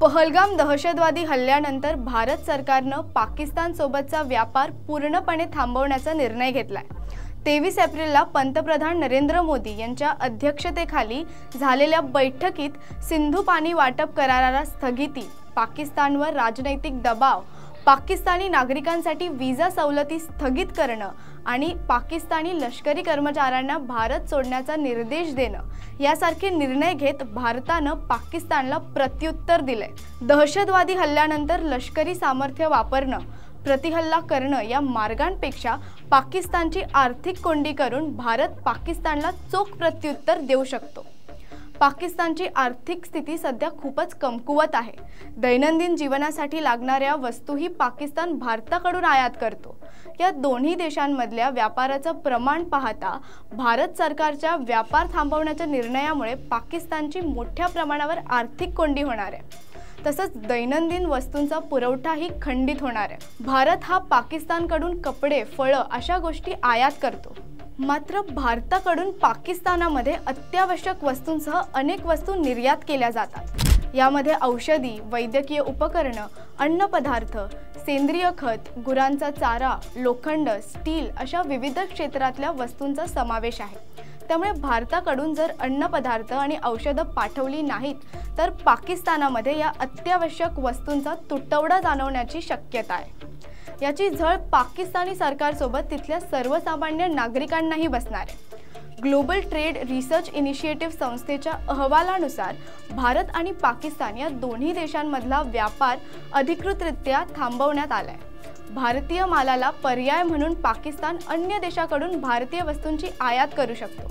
पहलगाम दहशतवादी हल्ल्यानंतर भारत सरकारने पाकिस्तान सोबतचा व्यापार पूर्णपणे थांबवण्याचा निर्णय घेतलाय। 23 एप्रिलला पंतप्रधान नरेंद्र मोदी यांच्या अध्यक्षतेखाली झालेल्या बैठकीत सिंधू पाणी वाटप कराराला स्थगिती, पाकिस्तानवर राजनैतिक दबाव, पाकिस्तानी नागरिकांसाठी व्हिसा सवलती स्थगित करणं आणि पाकिस्तानी लष्करी कर्मचाऱ्यांना भारत सोडण्याचा निर्देश देणं यासारखे निर्णय घेत भारताने पाकिस्तानला प्रत्युत्तर दिले। दहशतवादी हल्ल्यानंतर लष्करी सामर्थ्य वापरणं, प्रतिहल्ला करणं या मार्गांपेक्षा पाकिस्तानची आर्थिक कोंडी करून भारत पाकिस्तानला चोख प्रत्युत्तर देऊ शकतो। पाकिस्तानची आर्थिक स्थिती सध्या खूपच कमकुवत आहे। दैनंदिन जीवनासाठी लागणाऱ्या वस्तूही पाकिस्तान भारताकडून आयात करतो। या दोन्ही देशांमधल्या व्यापाराचं प्रमाण पाहता भारत सरकारच्या व्यापार थांबवण्याच्या निर्णयामुळे पाकिस्तानची मोठ्या प्रमाणावर आर्थिक कोंडी होणार आहे। तसंच दैनंदिन वस्तूंचा पुरवठाही खंडित होणार आहे। भारत हा पाकिस्तानकडून कपडे, फळं अशा गोष्टी आयात करतो। मात्र भारताकडून पाकिस्तानामध्ये अत्यावश्यक वस्तूंसह अनेक वस्तू निर्यात केल्या जातात। यामध्ये औषधी, वैद्यकीय उपकरणं, अन्नपदार्थ, सेंद्रिय खत, गुरांचा चारा, लोखंड, स्टील अशा विविध क्षेत्रातल्या वस्तूंचा समावेश आहे। त्यामुळे भारताकडून जर अन्नपदार्थ आणि औषधं पाठवली नाहीत तर पाकिस्तानामध्ये या अत्यावश्यक वस्तूंचा तुटवडा जाणवण्याची शक्यता आहे। याची झळ पाकिस्तानी सरकारसोबत तिथल्या सर्वसामान्य नागरिकांनाही बसणार आहे। ग्लोबल ट्रेड रिसर्च इनिशिएटिव्ह संस्थेच्या अहवालानुसार भारत आणि पाकिस्तान या दोन्ही देशांमधला व्यापार अधिकृतरित्या थांबवण्यात आलाय। भारतीय मालाला पर्याय म्हणून पाकिस्तान अन्य देशाकडून भारतीय वस्तूंची आयात करू शकतो।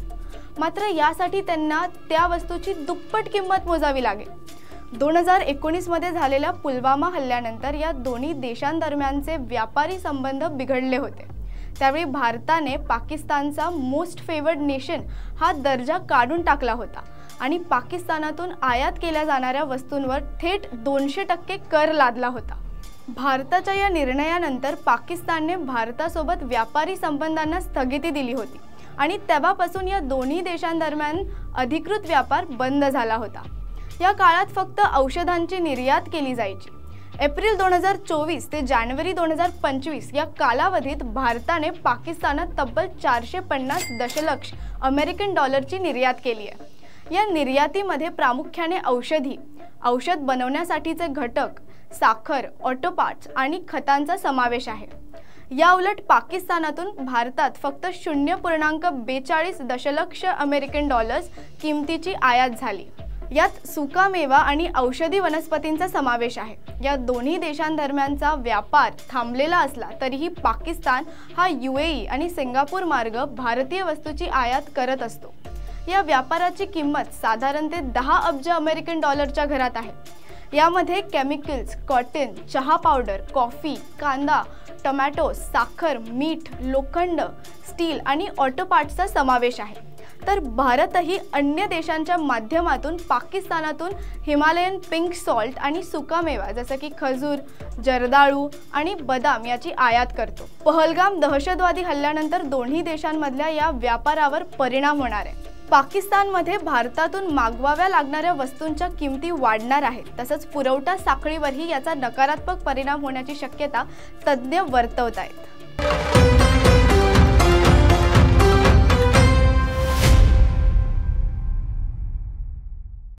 मात्र यासाठी त्यांना त्या वस्तूची दुप्पट किंमत मोजावी लागेल। 2019 मध्ये झालेल्या पुलवामा हल्ल्यानंतर या दोन्ही देशांदरम्यानचे व्यापारी संबंध बिघडले होते। त्यावेळी भारताने पाकिस्तानचा मोस्ट फेवर्ड नेशन हा दर्जा काढून टाकला होता आणि पाकिस्तानातून आयात केल्या जाणाऱ्या वस्तूंवर थेट 200% कर लादला होता। भारताच्या या निर्णयानंतर पाकिस्तानने भारतासोबत व्यापारी संबंधांना स्थगिती दिली होती आणि तेव्हापासून या दोन्ही देशांदरम्यान अधिकृत व्यापार बंद झाला होता। या काळात फक्त औषधांची निर्यात केली जायची। एप्रिल 2024 ते जानेवारी 2025 या कालावधीत भारताने पाकिस्तानात तब्बल 450 दशलक्ष अमेरिकन डॉलरची निर्यात केली आहे। या निर्यातीमध्ये प्रामुख्याने औषधी, औषध बनवण्यासाठीचे घटक, साखर, ऑटो पार्ट्स आणि खतांचा समावेश आहे। या उलट पाकिस्तानातून भारतात फक्त 0.42 दशलक्ष अमेरिकन डॉलर्स किमतीची आयात झाली। यात सुकामेवा आणि औषधी वनस्पतींचा समावेश आहे। या दोन्ही देशांदरम्यानचा व्यापार थांबलेला असला तरीही पाकिस्तान हा UAE आणि सिंगापूर मार्ग भारतीय वस्तूची आयात करत असतो। या व्यापाराची किंमत साधारणतः 10 अब्ज अमेरिकन डॉलरच्या घरात आहे। यामध्ये केमिकल्स, कॉटन, चहा पावडर, कॉफी, कांदा, टोमॅटो, साखर, मीठ, लोखंड, स्टील आणि ऑटो पार्ट्सचा समावेश आहे। तर भारतही अन्य देशांच्या माध्यमातून पाकिस्तानातून हिमालयन पिंक सॉल्ट आणि सुकामेवा जसं की खजूर, जर्दाळू आणि बदाम याची आयात करतो। पहलगाम दहशतवादी हल्ल्यानंतर दोन्ही देशांमधल्या या व्यापारावर परिणाम होणार आहे। पाकिस्तानमध्ये भारतातून मागवाव्या लागणाऱ्या वस्तूंच्या किमती वाढणार आहेत। तसंच पुरवठा साखळीवरही याचा नकारात्मक परिणाम होण्याची शक्यता तज्ञ वर्तवत आहेत।